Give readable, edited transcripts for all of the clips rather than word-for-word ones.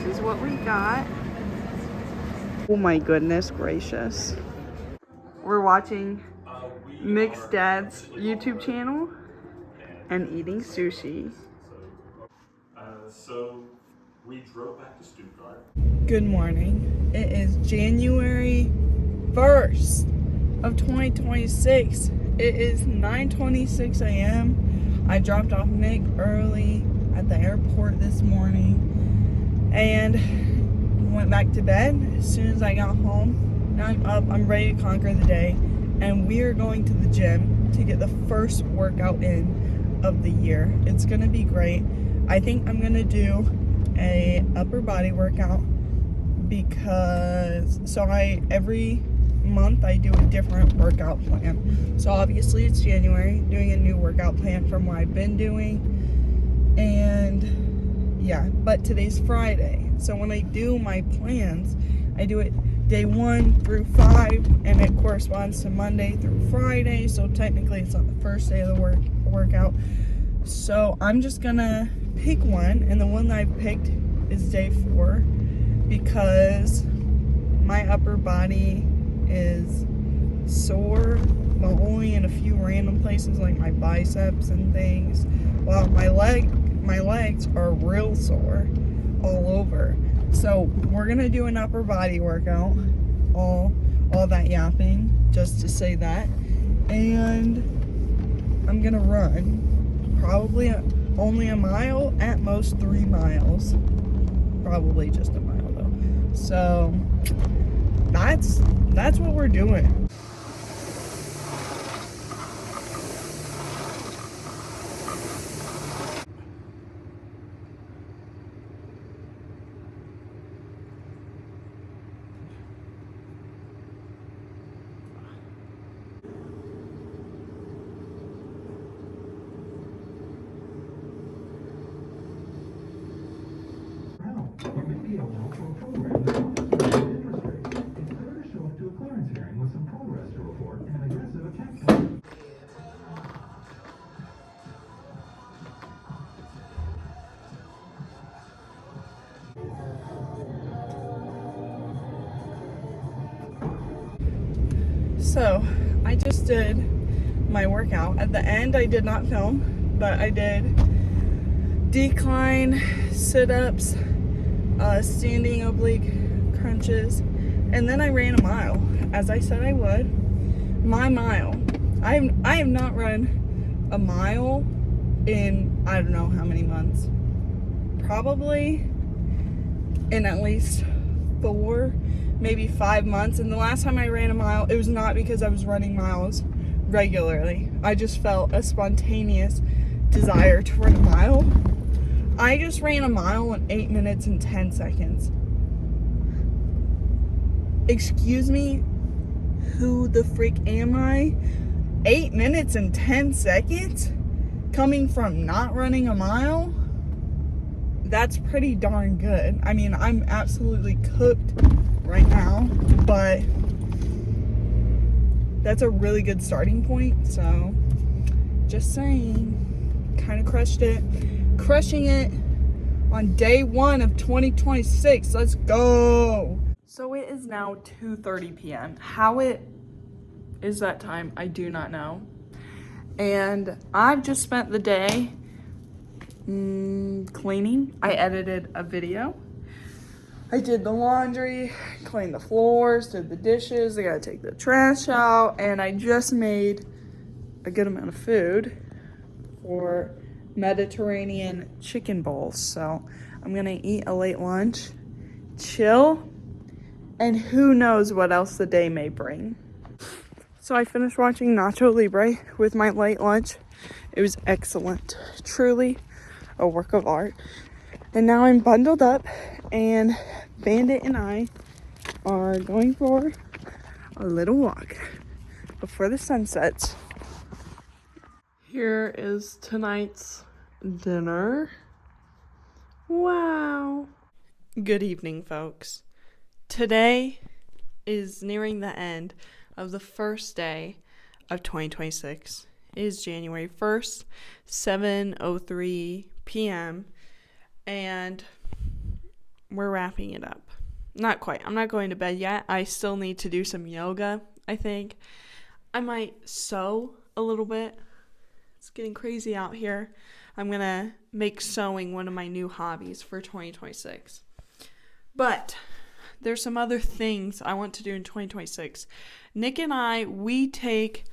is what we got. Oh my goodness gracious. We're watching Mixed Dad's YouTube channel and eating sushi. So we drove back to Stuttgart. Good morning. It is January 1st of 2026. It is 9:26 a.m. I dropped off Nick early at the airport this morning and went back to bed as soon as I got home. Now I'm up, I'm ready to conquer the day, and we are going to the gym to get the first workout in of the year. It's gonna be great. I think I'm gonna do a upper body workout because every month I do a different workout plan. So obviously it's January, doing a new workout plan from what I've been doing, and yeah, but today's Friday, so when I do my plans, I do it day 1 through 5, and it corresponds to Monday through Friday, so technically it's not the first day of the workout. So I'm just gonna pick one, and the one that I've picked is day 4 because my upper body is sore, but only in a few random places like my biceps and things, while my legs are real sore all over. So we're gonna do an upper body workout, all that yapping just to say that, and I'm gonna run probably only a mile, at most 3 miles, probably just a mile though. So that's what we're doing. So I just did my workout. At the end I did not film, but I did decline, sit-ups, standing oblique crunches, and then I ran a mile, as I said I would. My mile. I have not run a mile in I don't know how many months. Probably in at least 4, maybe 5 months. And the last time I ran a mile, it was not because I was running miles regularly. I just felt a spontaneous desire to run a mile. I just ran a mile in 8 minutes and 10 seconds. Excuse me, who the frick am I? 8 minutes and 10 seconds? Coming from not running a mile? That's pretty darn good. I mean, I'm absolutely cooked right now, but that's a really good starting point. So just saying, kind of crushing it on day 1 of 2026. Let's go. So it is now 2:30 p.m. How it is that time, I do not know. And I've just spent the day cleaning. I edited a video. I did the laundry, cleaned the floors, did the dishes. I gotta take the trash out, and I just made a good amount of food for Mediterranean chicken bowls. So I'm gonna eat a late lunch, chill, and who knows what else the day may bring. So I finished watching Nacho Libre with my late lunch. It was excellent, truly a work of art. And now I'm bundled up, and Bandit and I are going for a little walk before the sun sets. Here is tonight's dinner. Wow. Good evening, folks. Today is nearing the end of the first day of 2026. It is January 1st, 7:03 p.m. And we're wrapping it up. Not quite. I'm not going to bed yet. I still need to do some yoga, I think. I might sew a little bit. It's getting crazy out here. I'm going to make sewing one of my new hobbies for 2026. But there's some other things I want to do in 2026. Nick and I, we take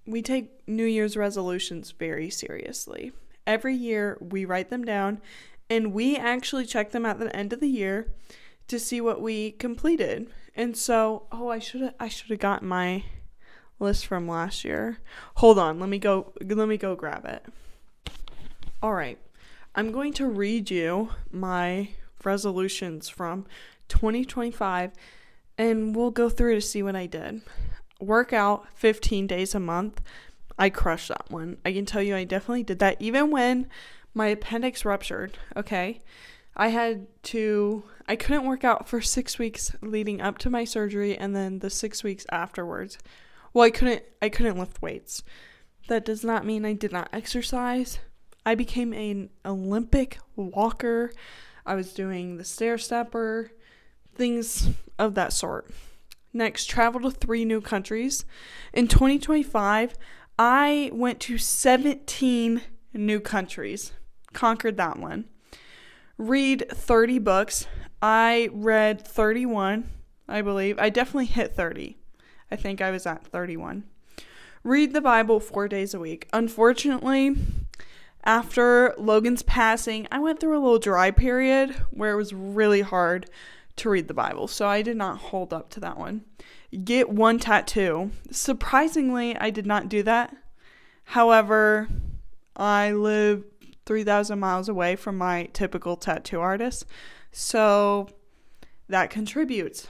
New Year's resolutions very seriously. Every year we write them down and we actually check them at the end of the year to see what we completed. And so, I should have gotten my list from last year. Hold on, let me go grab it. All right. I'm going to read you my resolutions from 2025 and we'll go through to see what I did. Work out 15 days a month. I crushed that one. I can tell you I definitely did that even when my appendix ruptured, okay? I couldn't work out for 6 weeks leading up to my surgery and then the 6 weeks afterwards. Well, I couldn't lift weights. That does not mean I did not exercise. I became an Olympic walker. I was doing the stair stepper, things of that sort. Next, travel to 3 new countries. In 2025, I went to 17 new countries. Conquered that one. Read 30 books. I read 31, I believe. I definitely hit 30. I think I was at 31. Read the Bible 4 days a week. Unfortunately, after Logan's passing, I went through a little dry period where it was really hard to read the Bible, so I did not hold up to that one. Get 1 tattoo. Surprisingly, I did not do that. However, I live 3,000 miles away from my typical tattoo artist, so that contributes.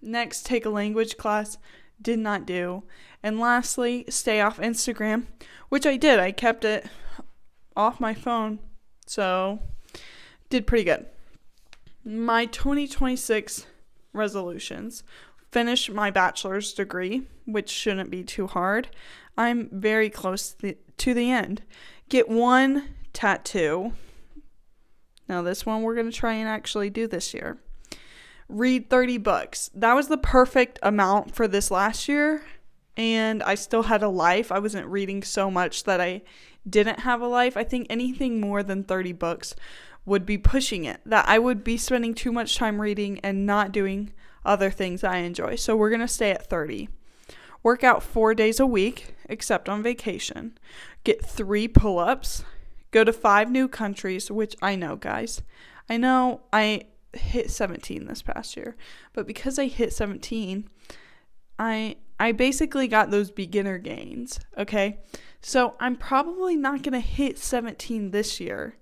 Next, take a language class. Did not do. And lastly, stay off Instagram, which I did. I kept it off my phone, so did pretty good. My 2026 resolutions: finish my bachelor's degree, which shouldn't be too hard. I'm very close to the end. Get 1 tattoo. Now this one we're going to try and actually do this year. Read 30 books. That was the perfect amount for this last year, and I still had a life. I wasn't reading so much that I didn't have a life. I think anything more than 30 books would be pushing it, that I would be spending too much time reading and not doing other things I enjoy. So we're going to stay at 30. Work out 4 days a week, except on vacation. Get 3 pull-ups. Go to 5 new countries, which I know, guys. I know I hit 17 this past year, but because I hit 17, I basically got those beginner gains, okay? So I'm probably not going to hit 17 this year,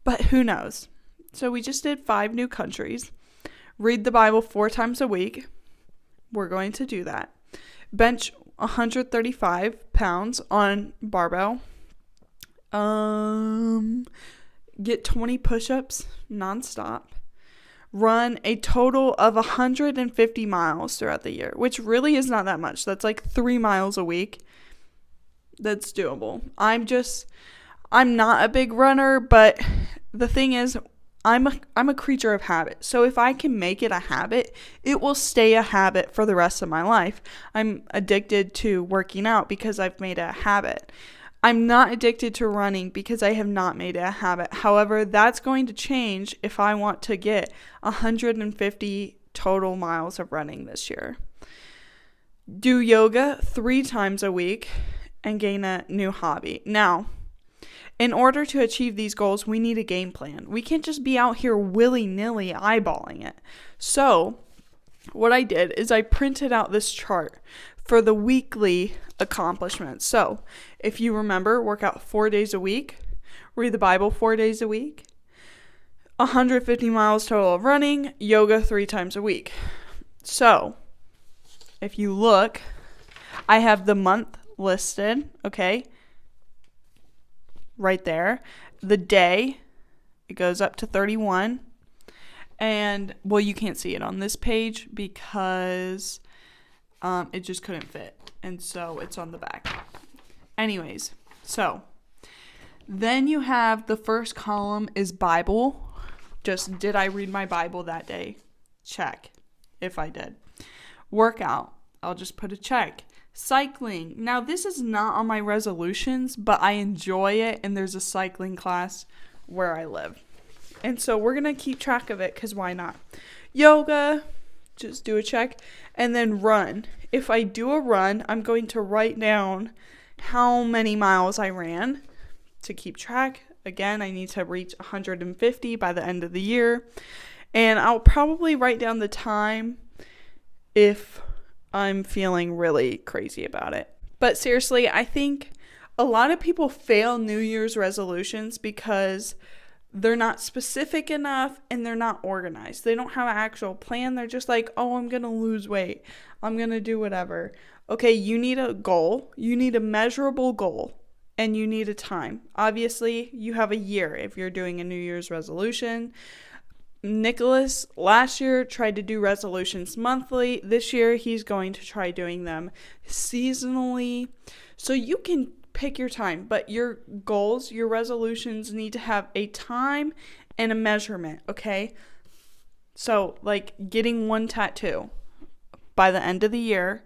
but who knows? So we just did 5 new countries. Read the Bible 4 times a week. We're going to do that. Bench 135 pounds on barbell. Get 20 push-ups nonstop. Run a total of 150 miles throughout the year, which really is not that much. That's like 3 miles a week. That's doable. I'm not a big runner, but the thing is, I'm a creature of habit. So if I can make it a habit, it will stay a habit for the rest of my life. I'm addicted to working out because I've made it a habit. I'm not addicted to running because I have not made it a habit. However, that's going to change if I want to get 150 total miles of running this year. Do yoga 3 times a week and gain a new hobby. Now, in order to achieve these goals, we need a game plan. We can't just be out here willy-nilly eyeballing it. So, what I did is I printed out this chart for the weekly accomplishments. So, if you remember, work out 4 days a week, read the Bible 4 days a week, 150 miles total of running, yoga 3 times a week. So, if you look, I have the month listed, okay? Right there. The day, it goes up to 31. And, well, you can't see it on this page because it just couldn't fit. And so it's on the back. Anyways, so then you have the first column is Bible. Just, did I read my Bible that day? Check, if I did. Workout, I'll just put a check. Cycling, now this is not on my resolutions, but I enjoy it, and there's a cycling class where I live. And so we're going to keep track of it, because why not? Yoga, just do a check. And then run. If I do a run, I'm going to write down how many miles I ran to keep track. Again, I need to reach 150 by the end of the year. And I'll probably write down the time if I'm feeling really crazy about it. But seriously, I think a lot of people fail New Year's resolutions because they're not specific enough and they're not organized. They don't have an actual plan. They're just like, oh, I'm going to lose weight. I'm going to do whatever. Okay, you need a goal. You need a measurable goal. And you need a time. Obviously, you have a year if you're doing a New Year's resolution. Nicholas last year tried to do resolutions monthly. This year, he's going to try doing them seasonally. So you can pick your time, but your goals, your resolutions need to have a time and a measurement, okay? So, like getting one tattoo by the end of the year,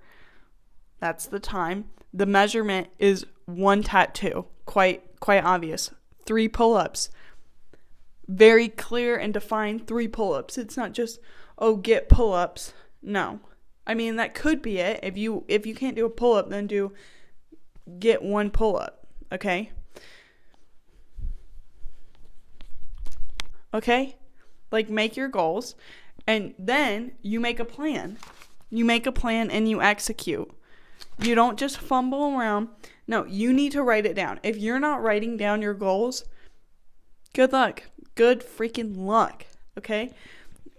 that's the time. The measurement is one tattoo, quite obvious. 3 pull-ups. Very clear and defined 3 pull-ups. It's not just, oh, get pull-ups. No. I mean, that could be it. If you can't do a pull-up, then get 1 pull-up, okay? Okay? Like, make your goals, and then you make a plan. You make a plan and you execute. You don't just fumble around. No, you need to write it down. If you're not writing down your goals, good luck. Good freaking luck, okay?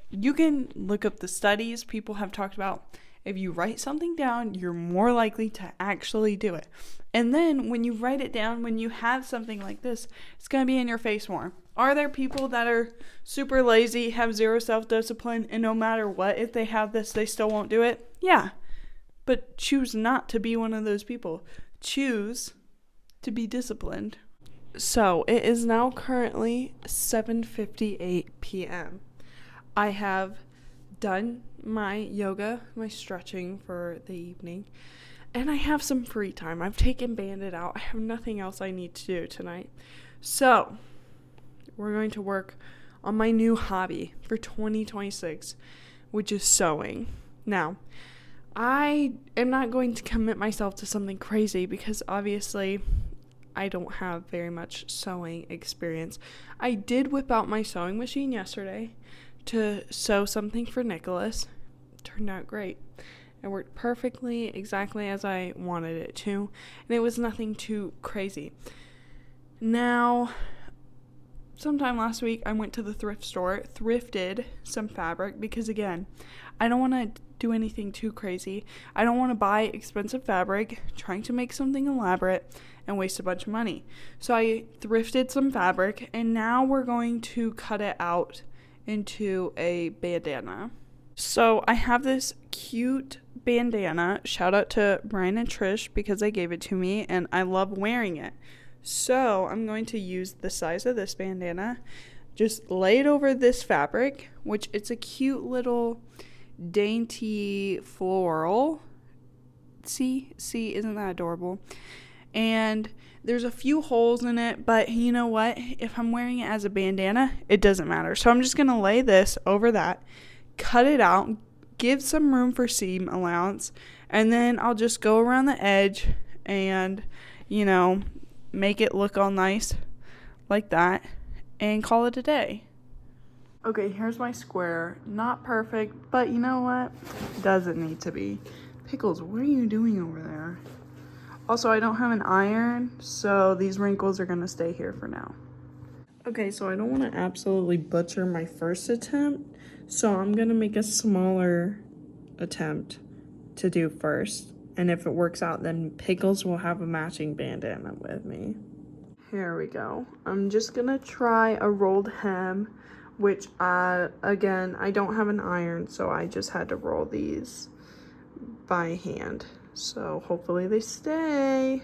You can look up the studies people have talked about. If you write something down, you're more likely to actually do it. And then when you write it down, when you have something like this, it's going to be in your face more. Are there people that are super lazy, have zero self-discipline, and no matter what, if they have this, they still won't do it? Yeah. But choose not to be one of those people. Choose to be disciplined. So it is now currently 7:58 p.m. I have done my yoga, my stretching for the evening, and I have some free time. I've taken Bandit out. I have nothing else I need to do tonight. So we're going to work on my new hobby for 2026, which is sewing. Now, I am not going to commit myself to something crazy because obviously I don't have very much sewing experience. I did whip out my sewing machine yesterday to sew something for Nicholas. Turned out great. It worked perfectly, exactly as I wanted it to, and it was nothing too crazy. Now, sometime last week, I went to the thrift store, thrifted some fabric, because again, I don't want to do anything too crazy. I don't want to buy expensive fabric, trying to make something elaborate, and waste a bunch of money. So I thrifted some fabric, and now we're going to cut it out into a bandana. So I have this cute bandana. Shout out to Brian and Trish because they gave it to me, and I love wearing it. So I'm going to use the size of this bandana, just lay it over this fabric, which it's a cute little dainty floral. See, isn't that adorable? And there's a few holes in it, but you know what? If I'm wearing it as a bandana, it doesn't matter. So I'm just going to lay this over that, cut it out, give some room for seam allowance, and then I'll just go around the edge and, make it look all nice like that and call it a day. Okay, here's my square. Not perfect, but you know what? Doesn't need to be. Pickles, what are you doing over there? Also, I don't have an iron, so these wrinkles are going to stay here for now. Okay, so I don't want to absolutely butcher my first attempt, so I'm going to make a smaller attempt to do first. And if it works out, then Pickles will have a matching bandana with me. Here we go. I'm just going to try a rolled hem, which, again, I don't have an iron, so I just had to roll these by hand. So hopefully they stay.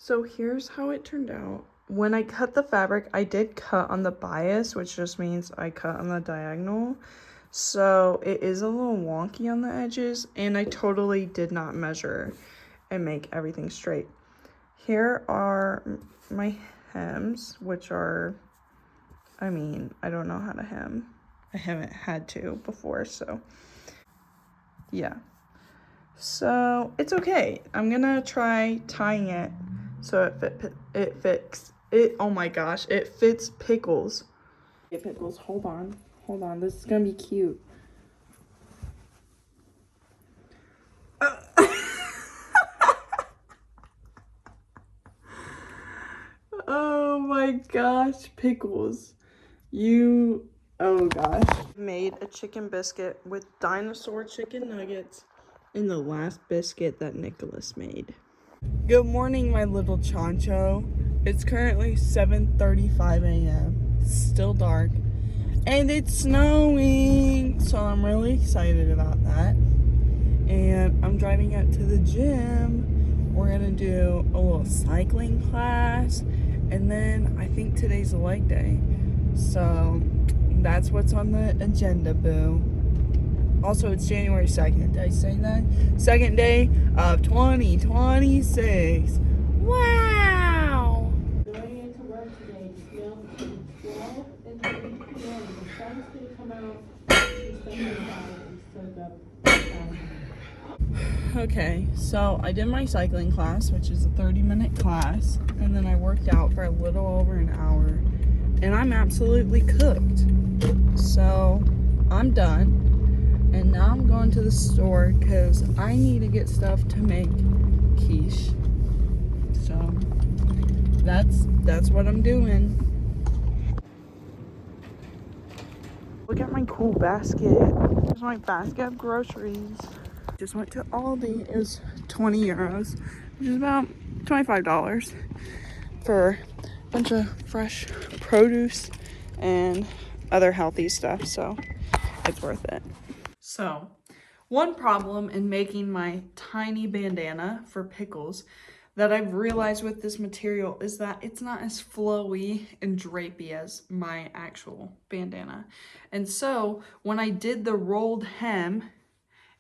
So here's how it turned out. When I cut the fabric, I did cut on the bias, which just means I cut on the diagonal. So it is a little wonky on the edges, and I totally did not measure and make everything straight. Here are my hems, which are, I mean, I don't know how to hem. I haven't had to before, so yeah. So it's okay. I'm gonna try tying it so oh my gosh, it fits Pickles. Okay, Pickles, hold on, this is gonna be cute. Oh my gosh, Pickles, oh gosh. Made a chicken biscuit with dinosaur chicken nuggets in the last biscuit that Nicholas made. Good morning, my little chancho. It's currently 7:35 a.m. Still dark. And it's snowing. So I'm really excited about that. And I'm driving out to the gym. We're gonna do a little cycling class. And then I think today's a leg day. So that's what's on the agenda, boo. Also, it's January 2nd. Did I say that? Second day of 2026. Wow! Going into work today, it's now between 12 and 3 p.m. The sun's gonna come out Okay, so I did my cycling class, which is a 30-minute class, and then I worked out for a little over an hour, and I'm absolutely cooked. So I'm done. And now I'm going to the store because I need to get stuff to make quiche. So that's what I'm doing. Look at my cool basket. Here's my basket of groceries. Just went to Aldi. It was 20 euros, which is about $25 for a bunch of fresh produce and other healthy stuff. So it's worth it. So, one problem in making my tiny bandana for Pickles that I've realized with this material is that it's not as flowy and drapey as my actual bandana. And so, when I did the rolled hem,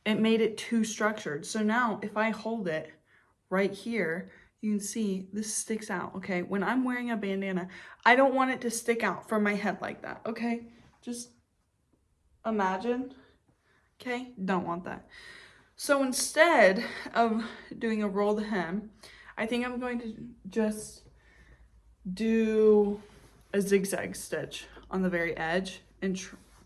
it made it too structured. So now, if I hold it right here, you can see this sticks out, okay? When I'm wearing a bandana, I don't want it to stick out from my head like that, okay? Just imagine. Okay, don't want that. So instead of doing a rolled hem, I think I'm going to just do a zigzag stitch on the very edge and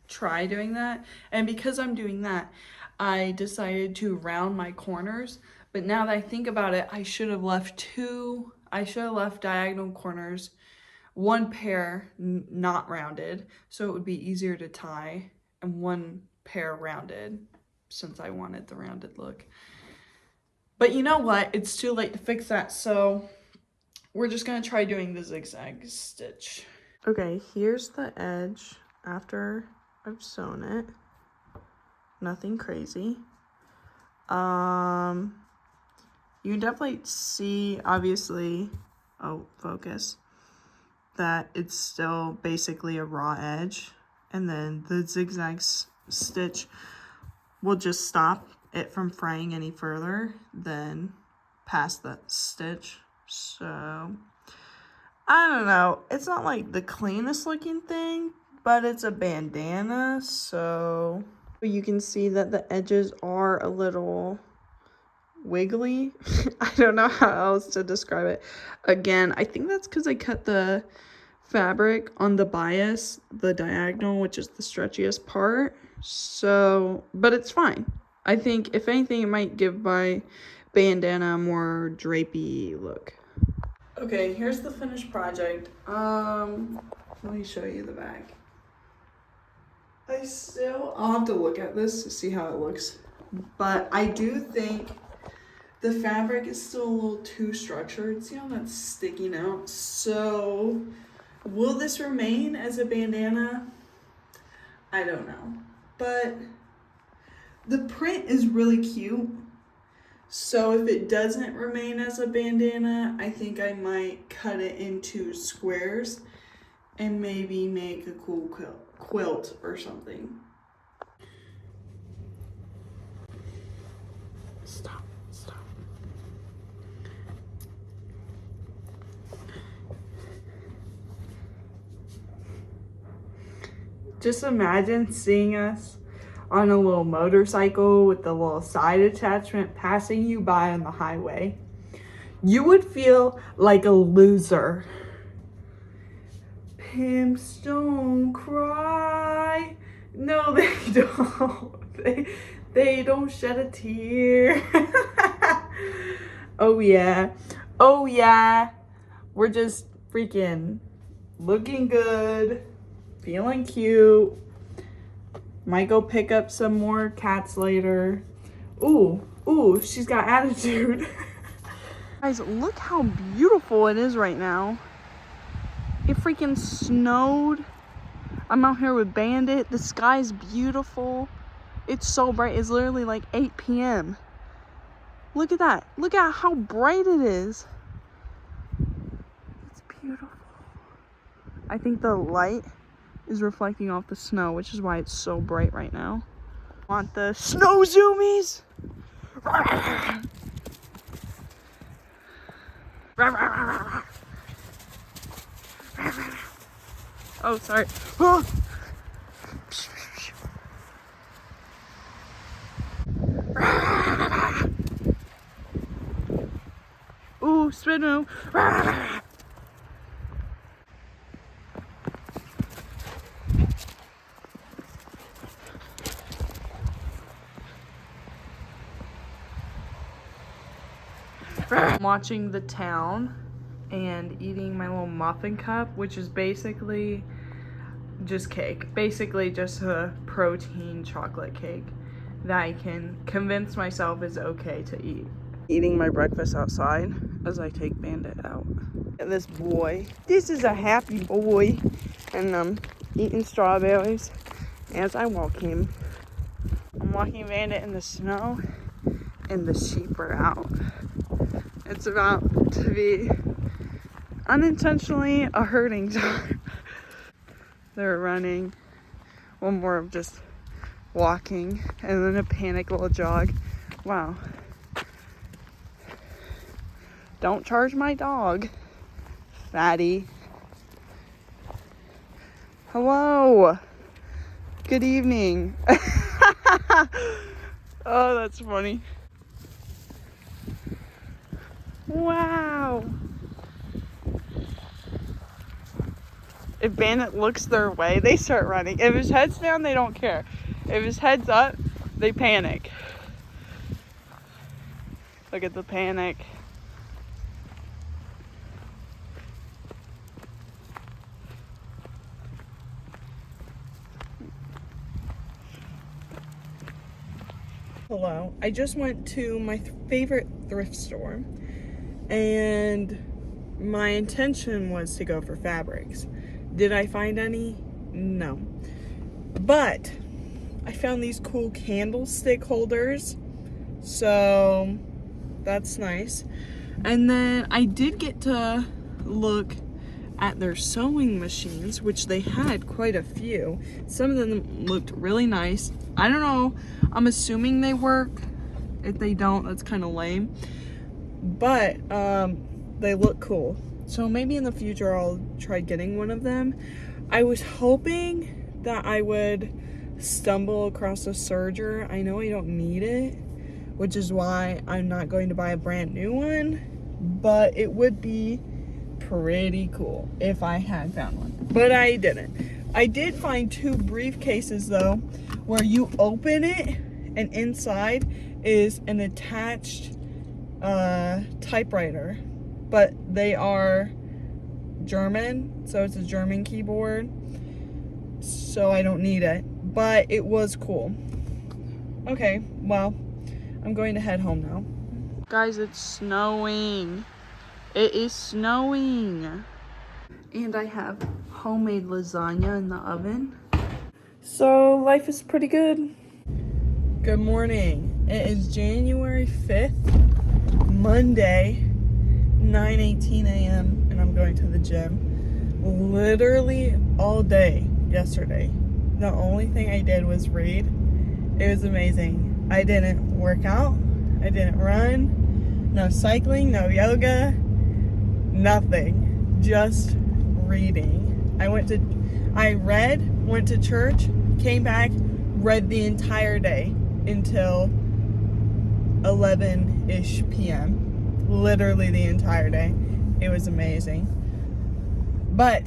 try doing that. And because I'm doing that, I decided to round my corners. But now that I think about it, I should have left diagonal corners, one pair not rounded, so it would be easier to tie, and one pair rounded, since I wanted the rounded look. But you know what? It's too late to fix that, so we're just gonna try doing the zigzag stitch. Okay, here's the edge after I've sewn it. Nothing crazy. You can definitely see, obviously, focus, that it's still basically a raw edge, and then the zigzag stitch will just stop it from fraying any further than past that stitch. So I don't know, it's not like the cleanest looking thing, but it's a bandana, so you can see that the edges are a little wiggly. I don't know how else to describe it. Again, I think that's because I cut the fabric on the bias, the diagonal, which is the stretchiest part. So, but it's fine. I think if anything, it might give my bandana a more drapey look. Okay, here's the finished project. Let me show you the back. I'll have to look at this to see how it looks, but I do think the fabric is still a little too structured. See how that's sticking out? So will this remain as a bandana? I don't know, but the print is really cute. So if it doesn't remain as a bandana, I think I might cut it into squares and maybe make a cool quilt or something. Stop. Just imagine seeing us on a little motorcycle with the little side attachment passing you by on the highway. You would feel like a loser. Pimps don't cry. No, they don't. They don't shed a tear. Oh yeah. Oh yeah. We're just freaking looking good. Feeling cute. Might go pick up some more cats later. Ooh, she's got attitude. Guys, look how beautiful it is right now. It freaking snowed. I'm out here with Bandit. The sky's beautiful. It's so bright. It's literally like 8 p.m. Look at that. Look at how bright it is. It's beautiful. I think the light is reflecting off the snow, which is why it's so bright right now. Want the snow zoomies? Oh, sorry. Ooh, spin. I'm watching The Town and eating my little muffin cup, which is basically just cake. Basically just a protein chocolate cake that I can convince myself is okay to eat. Eating my breakfast outside as I take Bandit out. This boy, this is a happy boy, and I'm eating strawberries as I walk him. I'm walking Bandit in the snow, and the sheep are out. It's about to be unintentionally a herding time. They're running. One more of just walking, and then a panic little jog. Wow. Don't charge my dog, fatty. Hello. Good evening. Oh, that's funny. Wow. If Bandit looks their way, they start running. If his head's down, they don't care. If his head's up, they panic. Look at the panic. Hello. I just went to my favorite thrift store, and my intention was to go for fabrics. Did I find any? No. But I found these cool candlestick holders, so that's nice. And then I did get to look at their sewing machines, which they had quite a few. Some of them looked really nice. I don't know. I'm assuming they work. If they don't, that's kind of lame. But they look cool. So maybe in the future I'll try getting one of them. I was hoping that I would stumble across a serger. I know I don't need it, which is why I'm not going to buy a brand new one. But it would be pretty cool if I had found one. But I didn't. I did find 2 briefcases though, where you open it and inside is an attached typewriter, but they are German, so it's a German keyboard, so I don't need it, but it was cool. Okay, well, I'm going to head home now. Guys, it's snowing. It is snowing. And I have homemade lasagna in the oven. So life is pretty good. Good morning. It is January 5th, Monday, 9:18 a.m. and I'm going to the gym. Literally all day yesterday. The only thing I did was read. It was amazing. I didn't work out. I didn't run. No cycling, no yoga, nothing. Just reading. I read, went to church, came back, read the entire day until 11-ish p.m. Literally the entire day. It was amazing. But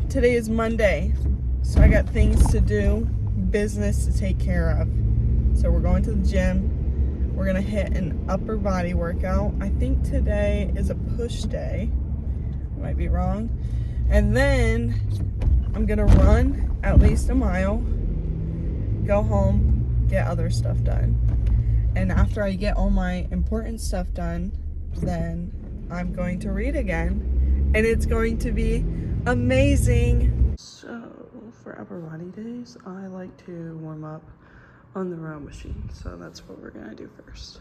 today is Monday, so I got things to do, business to take care of. So we're going to the gym. We're gonna hit an upper body workout. I think today is a push day. I might be wrong. And then I'm gonna run at least a mile, go home, get other stuff done. And after I get all my important stuff done, then I'm going to read again. And it's going to be amazing. So for upper body days, I like to warm up on the row machine. So that's what we're gonna do first.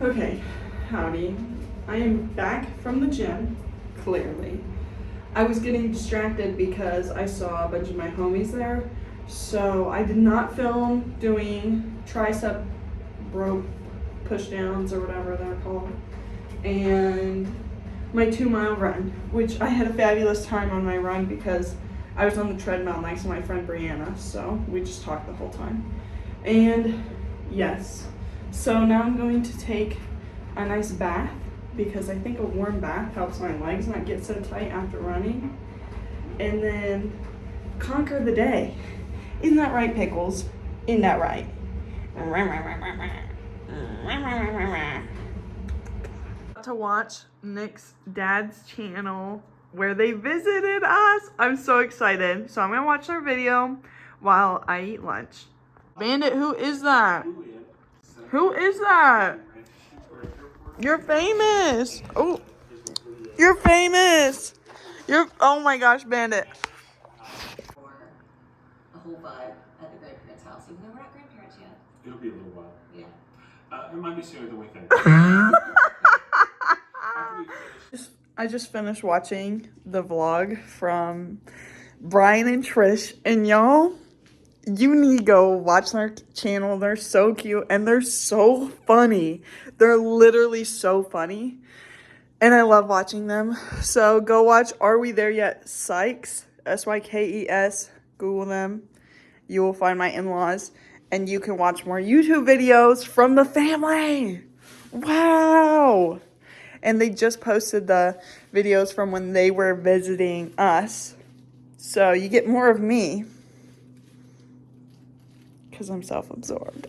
Okay, howdy. I am back from the gym, clearly. I was getting distracted because I saw a bunch of my homies there, so I did not film doing tricep rope pushdowns or whatever they're called, and my 2-mile run, which I had a fabulous time on my run because I was on the treadmill next to my friend Brianna, so we just talked the whole time. And yes. So now I'm going to take a nice bath because I think a warm bath helps my legs not get so tight after running. And then conquer the day. Isn't that right, Pickles? Isn't that right? To watch Nick's dad's channel where they visited us. I'm so excited. So I'm gonna watch their video while I eat lunch. Bandit, who is that? Who is that? You're famous. Oh, you're famous. Oh my gosh, Bandit. A whole vibe at the grandparents' house, even though we're not grandparents yet. It'll be a little while. Yeah. It might be sooner than we think. I just finished watching the vlog from Brian and Trish, and y'all, you need to go watch their channel. They're so cute and they're so funny. They're literally so funny. And I love watching them. So go watch Are We There Yet? Sykes. Sykes. Google them. You will find my in-laws. And you can watch more YouTube videos from the family. Wow. And they just posted the videos from when they were visiting us. So you get more of me. Because I'm self-absorbed.